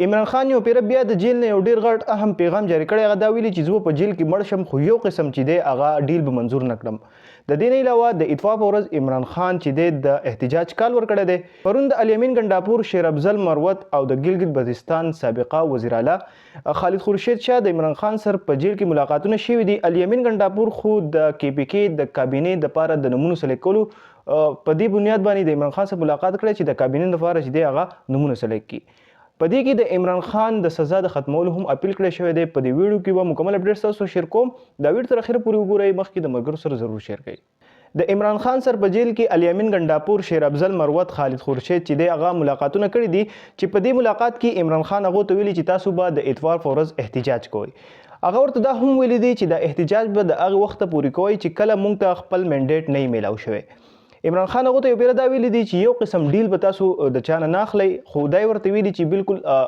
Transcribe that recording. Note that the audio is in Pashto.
عمران خان یو پیر بیا د جیل نه یو ډیر غټ اهم پیغام جاری کړی. هغه دا ویلي چې زه په جیل کې مړ شم خو یو قسم چې دی هغه ډیل به منظور نه کړم. د دې نه علاوه د اتفاق په ورځ عمران خان چې دی د احتجاج کال ورکړی دی. پرون د الیمین ګنډاپور شیر افضل مروت او د ګلګت بلتستان سابقه وزیر اعلی خالد خورشید شاه د عمران خان سره په جیل کې ملاقاتونه شوي دي. الیمین ګنډاپور خو د کې پی کې د کابینې د پاره د نمونو سلیک کولو په دې بنیاد باندې د عمران خان سره ملاقات کړی چې د کابینې لپاره چې دی هغه نمونه سلیک کړي. په دې کې د عمران خان د سزا د ختمولو هم اپیل کړی شوی دی. په دې ویډیو کې به مکمل اپډیټ تاسو شیر کوم. دا ویډیو تر اخره پورې وګورئ. مخکې د ملګرو سره ضرور شیر کړئ. د عمران خان سره په جیل کې الیمین ګنډاپور شیر افضل مروت خالد خورشید چې دی هغه ملاقاتونه کړي دي چې په دې ملاقات کې عمران خان هغه ته ویلي چې تاسو به د اتوار په ورځ احتجاج کوئ. هغه ورته دا هم ویلي دی چې د احتجاج به د هغه وخت پورې کوي چې کله موږ ته خپل منډیټ نه میلاو شوی. عمران خان هغه ته یو پیر دا ویلي دی چې یو قسم ډیل به تاسو د چا نه اخلئ، خو دا ورته ویلي چې بالکل